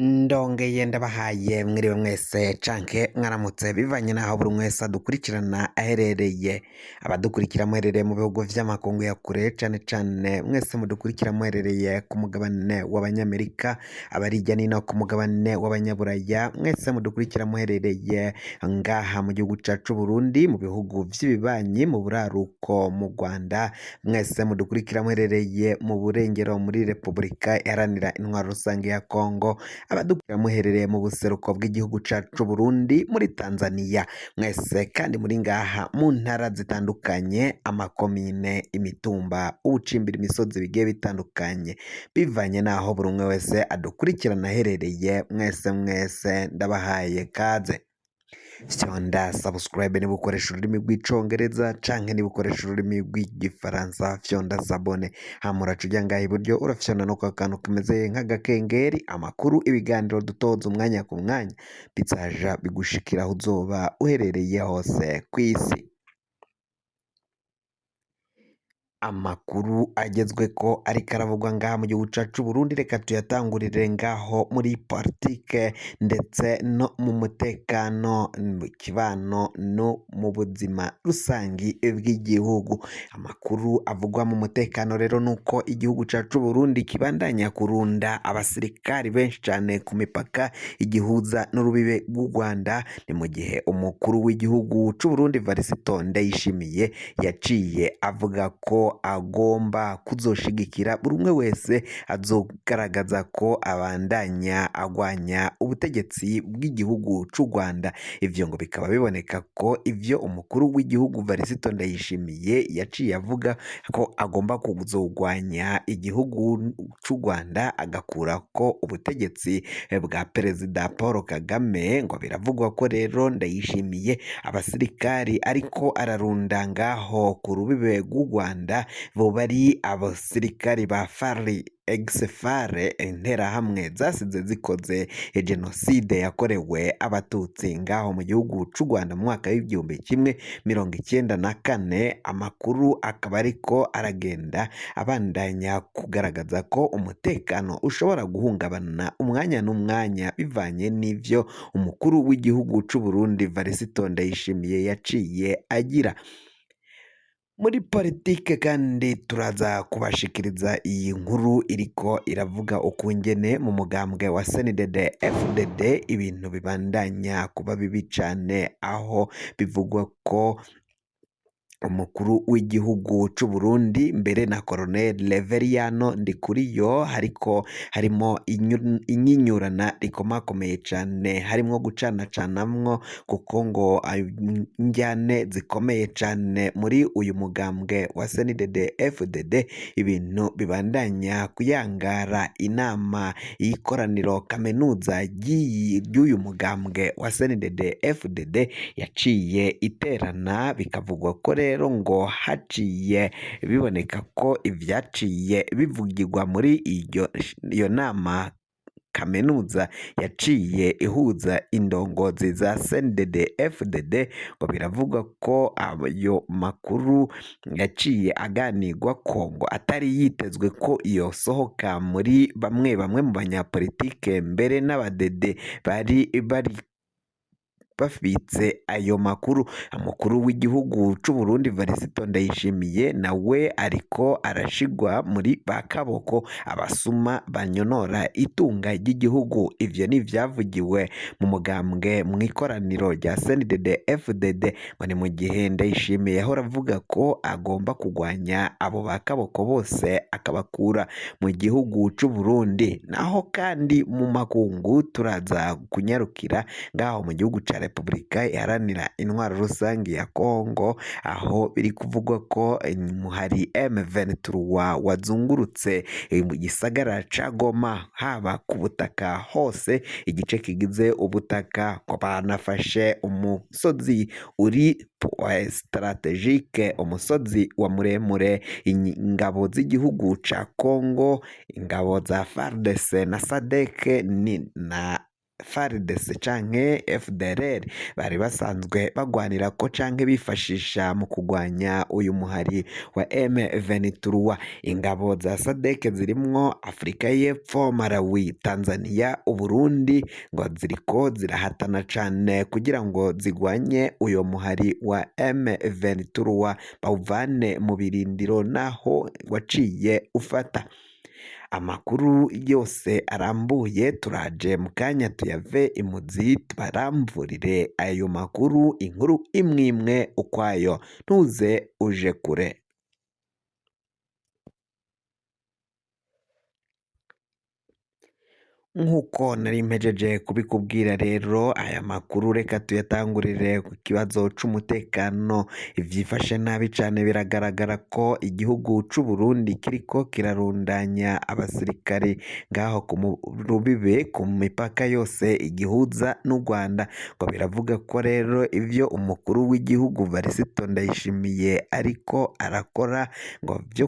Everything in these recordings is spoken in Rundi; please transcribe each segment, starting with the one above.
Ndongeye ndabahaye mwiriwe mwese canke mwaramutse bivanye naho buri mwese adukurikirana aherereye. Abadukurikira muherereye mu bihugu vy'amakungu ya kure cane cane mwese mudukurikira muherereye ku mugabane w'abanyamerika, abari hirya nino ku mugabane w'abanyaburaya, mwese mudukurikira muherereye ngaha mu gihugu cacu Burundi, mu bihugu vy'ibibanyi, mu buraruko mu Rwanda, mwese mudukurikira muherereye mu burengero muri Repubulika Iharanira Intwaro Rusange ya Kongo, abadukurikira muherereye mu buseruko bw'igihugu cacu Burundi, muri Tanzania, mwese kandi muri ngaha mu ntara zitandukanye, amakomine, imitumba, ubucimbira, imisozi bigiye bitandukanye, bivanye naho buri umwe wese adukurikirana aherereye, mwese ndabahaye kaze. Fyonda subscribe niba ukoresha ururimi rw'icongereza canke niba ukoresha ururimi rw'igifaransa fyonda sabone, hama uraca uja ngaha iburyo urafyonda no kwa kantu kameze nk'agakengeri, amakuru ibiganiro dutoza umwanya ku mwanya bizaja bigushikira aho uzoba uherereye hose kw'isi. Amakuru agezweko ariko aravugwa ngaha mu gihugu cacu Burundi, reka tuyatangurire ngaho muri politike ndetse no mu mutekano, mu kibano no mu buzima rusangi bw'igihugu. Amakuru avugwa mu mutekano rero nuko igihugu cacu Burundi kibandanya kurunda abasirikari benshi cane ku mipaka igihuza n'urubibe rw'u Rwanda, ni mu gihe umukuru w'igihugu c'u Burundi Varisito Ndayishimiye yaciye avuga ko agomba kuzoshigikira buri umwe wese azogaragaza ko abandanya agwanya ubutegetsi bw'igihugu c'u Rwanda. Ivyo ngo bikaba biboneka ko ivyo umukuru w'igihugu Varisito Ndayishimiye yaciye avuga ko agomba kuzogwanya igihugu c'u Rwanda agakurako ubutegetsi bwa Perezida Paul Kagame, ngo biravugwa ko rero Ndayishimiye abasirikari ariko ararunda ngaho ku rubibe rw'u Rwanda boba ari abasirikari ba FARI ex-FARE, interahamwe zasize zikoze jenoside yakorewe abatutsi ngaho mu gihugu c'u Rwanda mu mwaka w'1994. Amakuru akaba ariko aragenda abandanya kugaragaza ko umutekano ushobora guhungabana umwanya n'umwanya bivanye n'ivyo umukuru w'igihugu c'u Burundi Varisito Ndayishimiye yaciye agira. Muri politike kandi turaza kubashikiriza iyi nkuru iriko iravuga ukungene mu mugambwe wa CNDD-FDD ibintu bibandanya kuba bibi cane, aho bivugwa ko umukuru w'igihugu c'u Burundi mbere na Colonel Reveriyano Ndikuriyo harimo inyinyurana rikomakomeye cane, harimwo gucanacanamwo kuko ngo injyane zikomeye cane muri uyu mugambwe wa CNDD-FDD, ibintu bibandanya kuyangara. Inama y'ikoraniro kaminuza ry'uyu mugambwe wa CNDD-FDD yaciye iterana, bikavugwa ko rero ngo haciye biboneka ko ivyaciye bivugirwa muri iyo nama kaminuza yaciye ihuza indongozi za CNDD-FDD, ngo biravugwa ko ayo makuru yaciye aganirwa ko ngo atari yitezwe ko iyo sohoka muri bamwe mu banyapolitike mbere n'abadede bari bafitse ayo makuru. Umukuru w'igihugu c'u Burundi Varisito Ndayishimiye nawe ariko arashigwa muri bakaboko abasuma banyonora itunga ry'igihugu. Ivyo ni vyavugiwe mu mugambwe mu ikoraniro rya CNDD-FDD, ngo ni mu gihe Ndayishimiye yahora avuga ko agomba kugwanya abo bakaboko bose akabakura mu gihugu c'u Burundi. Naho kandi mu makungu turaza kunyarukira ngaho mu gihugu ca Repubulika Iharanira Intwaro Rusange ya Kongo, aho biri kuvugwa ko hari M23 wazungurutse mu gisagara ca Goma, haba ku butaka hose, igice kigize ubutaka, ko banafashe umusozi uri strategique, umusozi wa muremure. Ingabo z'igihugu ca Kongo, ingabo za FARDC na SADC na FARDC canke FDLR bari basanzwe bagwanira ko canke bifashisha mu kugwanya uyu muhari wa M23. Ingabo za SADC zirimwo Afrika y'Epfo, Malawi, Tanzania, Uburundi ngo ziriko zirahatana cane kugira ngo zigwanye uyo muhari wa M23 bawuvane mu birindiro naho waciye ufata. Amakuru yose arambuye turaje mu kanya tuyave imuzi tubaramvurire ayo makuru, inkuru imwe imwe ukwayo, ntuze uje kure. Nk'uko nari mpejeje kubikubwira rero, aya makuru reka tuyatangurire ku kibazo c'umutekano. Ivyifashe nabi cane, biragaragara ko igihugu c'u Burundi kiriko kirarundanya abasirikari ngaho ku rubibe, ku mipaka yose igihuza n'u Rwanda, ngo biravuga ko rero ivyo umukuru w'igihugu Varisito Ndayishimiye ariko arakora ngo vyo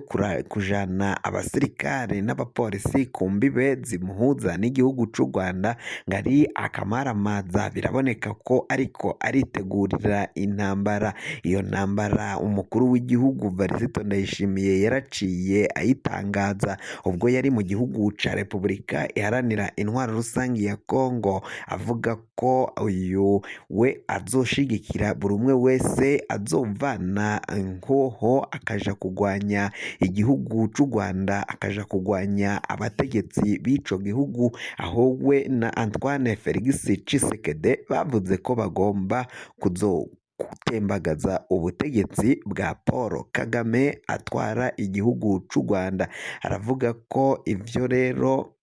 kujana abasirikare n'abapolisi ku mbibe zimuhuza n'igihugu c'u Rwanda ngari akamaramaza. Biraboneka ko ariko aritegurira intambara. Iyo ntambara umukuru w'igihugu Varisito Ndayishimiye yaraciye ayitangaza ubwo yari mu gihugu ca Repubulika Iharanira Intwaro Rusangi ya Kongo, avuga ko uyu we azoshigikira buri umwe wese azovana inkoho akaja kugwanya igihugu c'u Rwanda, akaja kugwanya abategetsi b'ico gihugu, aho we na Antoine Felix Tshisekedi bavuze ko bagomba gutembagaza ubutegetsi bwa Paul Kagame atwara igihugu c'u Rwanda. Aravuga ko ivyo rero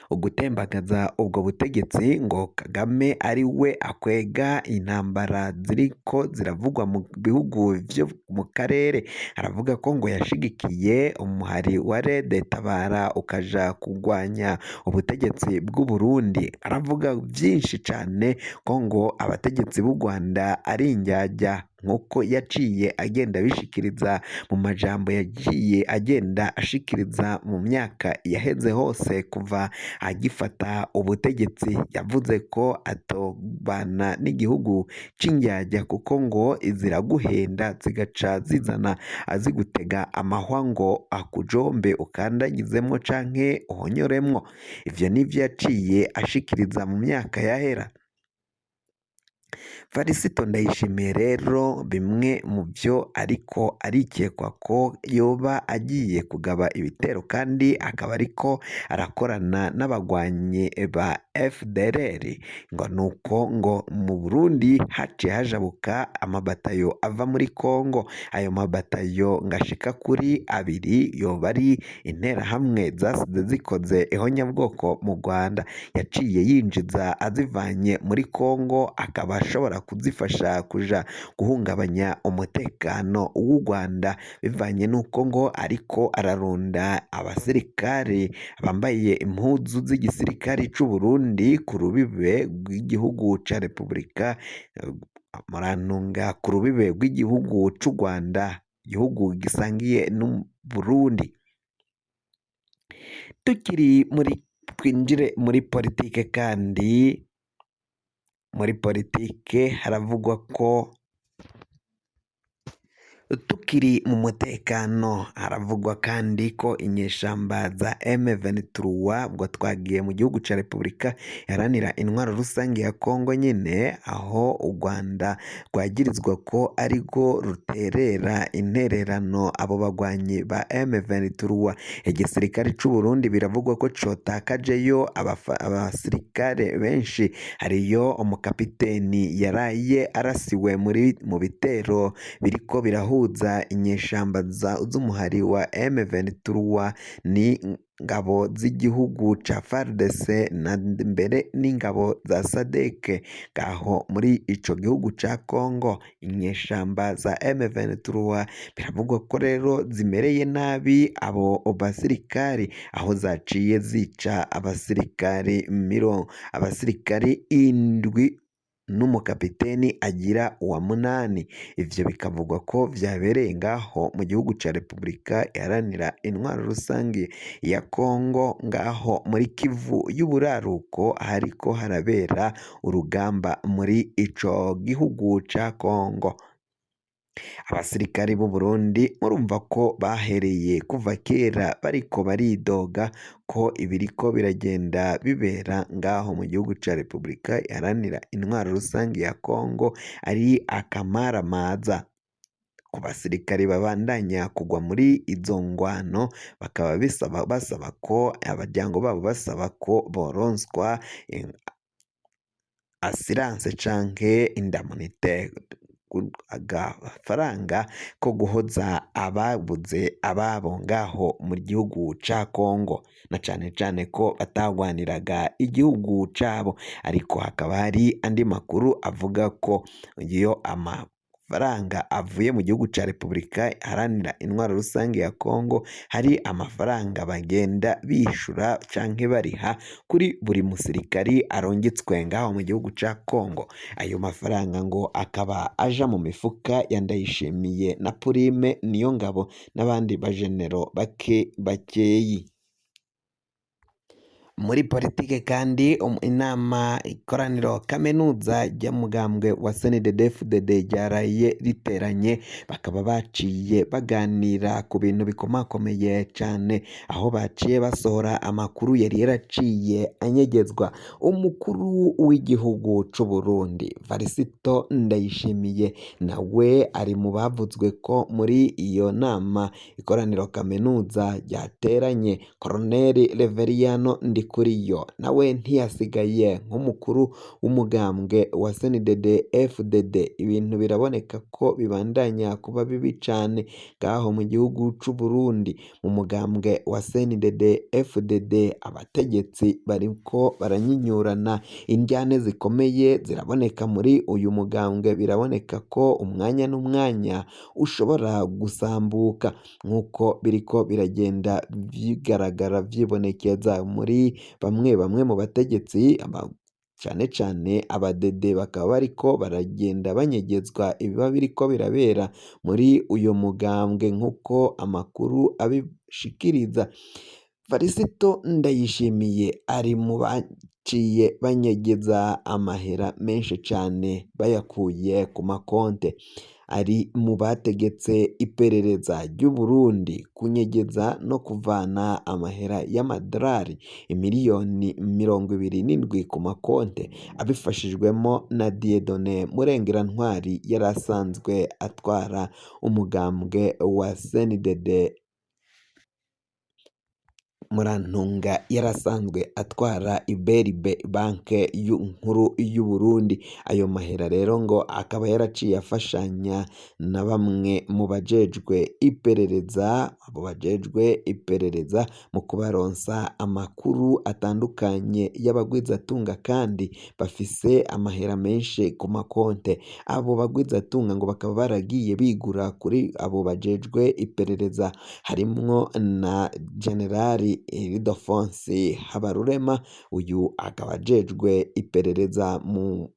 ugutembagaza ubwo butegetsi ngo Kagame ari we akwega intambara ziriko ziravugwa mu bihugu vyo mu karere. Aravuga ko ngo yashigikiye umuhari wa Red Tabara ukaja kugwanya ubutegetsi bw'u Burundi. Aravuga vyinshi cane ko ngo abategetsi b'u Rwanda ari indyarya, nk'uko yaciye agenda abishikiriza mu majambo yagiye agenda ashikiriza mu myaka yaheze hose kuva agifata ubutegetsi. Yavuze ko atobana n'igihugu c'indyarya kuko ngo ziraguhenda zigaca zizana azigutega amahwa ngo akujombe ukandagizemwo canke uhonyoremwo. Ivyo nivyo yaciye ashikiriza mu myaka yahera. Varisito Ndayishimiye rero bimwe mu byo ariko arikekwa ko yoba agiye kugaba ibitero kandi akaba ariko arakorana n'abagwanyi ba FDLR, ngo nuko ngo mu Burundi haciye hajabuka amabatayo ava muri Kongo. Ayo mabatayo ngashika kuri abiri yoba ari interahamwe zasize zikoze ihonyabwoko mu Rwanda. Yaciye yinjiza azivanye muri Kongo, akaba ashobora kuzifasha kuja guhungabanya umutekano w'u Rwanda, bivanye n'uko ngo ariko ararunda abasirikare bambaye impuzu z'igisirikare c'u Burundi ku rubibe rw'igihugu ca Repubulika Murantunga, ku rubibe rw'igihugu c'u Rwanda, igihugu gisangiye n'u Burundi. Twinjire muri politike kandi muri politike haravugwa ko tukiri mu mutekano, haravugwa kandi ko inyeshamba za M23 ubwo twagiye mu gihugu ca Repubulika Iharanira Intwaro Rusangi ya Kongo nyene, aho u Rwanda rwagirizwa ko ariko ruterera intererano abo bagwanyi ba M23. Igisirikare c'u Burundi biravugwa ko cotakajeyo abasirikare benshi. Hariyo umukapiteni yaraye arasiwe mu bitero biriko birahuza inyeshamba z'umuhari wa M23 ni ngabo z'igihugu ca FARDC na mbere n'ingabo za SADC ngaho muri ico gihugu ca Kongo. Inyeshamba za M23 biravugwa ko rero zimereye nabi abo basirikari, aho zaciye zica abasirikari indwi n'umukapiteni agira uwa munani. Ivyo bikavugwa ko vyabereye ngaho mu gihugu ca Repubulika iharanira intwaro rusangi ya Kongo, ngaho muri Kivu y'uburaruko hariko harabera urugamba muri ico gihugu ca Kongo. Abasirikari b'u Burundi murumva ko bahereye kuva kera bariko baridoga ko ibiriko biragenda bibera ngaho mu gihugu ca Repubulika iharanira intwaro rusangi ya Kongo ari akamaramaza. Ku basirikari babandanya kugwa muri izo ngwano bakaba basaba ko abaryango babo basaba ko boronswa asiranse canke indamunite, agafaranga ko guhoza ababuze ababo ngaho mu gihugu ca Kongo, na cane cane ko batagwaniraga igihugu cabo. Ariko hakaba hari andi makuru avuga ko iyo amafaranga avuye mu gihugu ca Repubulika iharanira intwaro rusange ya Kongo, hari amafaranga bagenda bishura canke bariha kuri buri musirikari arungitswe ngaho mu gihugu ca Kongo. Ayo mafaranga ngo akaba aja mu mifuka ya Ndayishimiye na Prime Niyongabo n'abandi bajenero bakeyi. Muri politike kandi inama ikoraniro kaminuza ry'umugambwe wa CNDD-FDD ryaraye riteranye, bakaba baciye baganira ku bintu bikomakomeye cane, aho baciye basohora amakuru yari yaraciye anyegezwa. Umukuru w'igihugu c'u Burundi Varisito Ndayishimiye nawe ari mu bavuzwe ko muri iyo nama ikoraniro kaminuza ryateranye. Colonel Reveriyano Ndikuriyo nawe ntiyasigaye nk'umukuru w'umugambwe wa CNDD-FDD. Ibintu biraboneka ko bibandanya kuba bibi cane ngaho mu gihugu c'u Burundi. Mu mugambwe wa CNDD-FDD abategetsi bariko baranyinyurana, indyane zikomeye ziraboneka muri uyu mugambwe. Biraboneka ko umwanya n'umwanya ushobora gusambuka nk'uko biriko biragenda bigaragara vyibonekeza muri bamwe mu bategetsi, cane cane abadede bakaba bariko baragenda banyegezwa ibiba biriko birabera muri uyu mugambwe nk'uko amakuru abishikiriza. Varisito Ndayishimiye ari mu baciye banyegeza amahera menshi cane bayakuye ku makonte, ari mu bategetse iperereza ry'u Burundi kunyegeza no kuvana amahera y'amadolari imiliyoni 27 ku makonte, abifashijwemo na Dieudonné Murengera-Ntwari yari asanzwe atwara umugambwe wa CNDD. Murantunga yarasanzwe atwara Iberibe banke nkuru y'u Burundi. Ayo mahera rero ngo akaba yaraciye afashanya na bamwe mu bajejwe iperereza, abo bajejwe iperereza mu kubaronsa amakuru atandukanye y'abagwizatunga kandi bafise amahera menshi ku makonte. Abo bagwizatunga ngo bakaba baragiye bigura kuri abo bajejwe iperereza, harimwo na Generali Ildefonsi Habarurema, uyu akaba ajejwe iperereza mu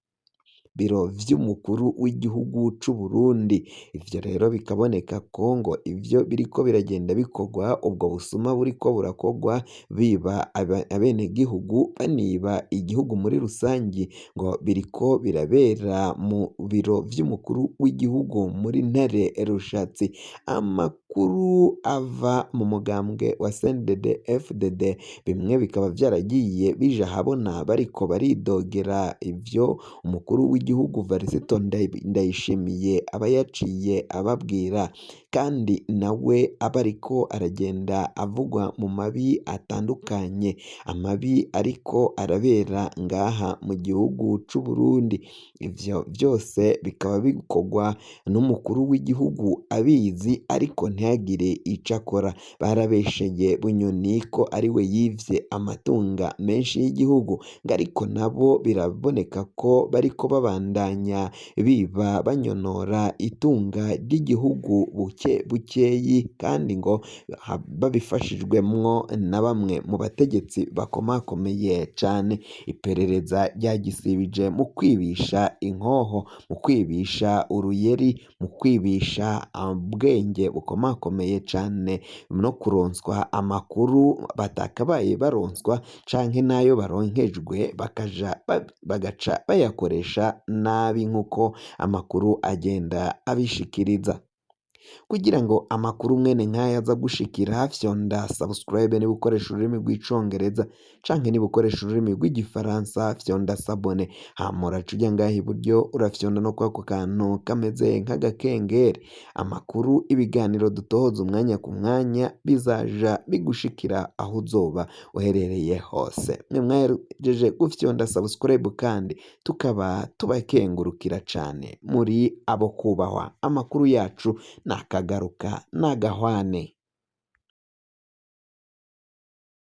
biro vy'umukuru w'igihugu c'u Burundi. Ivyo rero bikaboneka ko ngo ivyo biriko biragenda bikorwa, ubwo busuma buriko burakogwa biba abenegihugu, baniba igihugu muri rusangi, ngo biriko birabera mu biro vy'umukuru w'igihugu muri Ntare Rushatsi. Amakuru ava mu mugambwe wa CNDD-FDD bimwe bikaba vyaragiye bija ahabona bariko baridogera ivyo umukuru w'igihugu Varisito Ndayishimiye aba yaciye ababwira, kandi nawe aba ariko aragenda avugwa mu mabi atandukanye, amabi ariko arabera ngaha mu gihugu c'u Burundi. Ivyo vyose bikaba bikorwa n'umukuru w'igihugu abizi ariko ntihagire ico akora. Barabesheye Bunyoni ko ariwe yivye amatunga menshi y'igihugu, ngo ariko nabo biraboneka ko bariko kubandanya biba banyonora itunga ry'igihugu bukeyi kandi ngo babifashijwemwo na bamwe mu bategetsi bakomakomeye cane. Iperereza ryagisibije mu kwibisha inkoho, mu kwibisha uruyeri, mu kwibisha ubwenge bukomakomeye cane no kuronswa amakuru batakabaye baronswa canke n'ayo baronkejwe bagaca bayakoresha nabi nk'uko amakuru agenda abishikiriza. Kugira ngo amakuru mwene nk'aya aza gushikira, fyonda subscribe niba ukoresha ururimi rw'icongereza canke niba ukoresha ururimi rw'igifaransa fyonda sabone, hama uraca uja ngaha iburyo urafyonda no kwako kantu kameze nk'agakengeri. Amakuru, ibiganiro dutohoza umwanya ku mwanya bizaja bigushikira aho uzoba uherereye hose. Mwe mwahejeje gufyonda subscribe kandi tukaba tubakengurukira cane, muri abo kubahwa. Amakuru yacu nakagaruka nagahwane.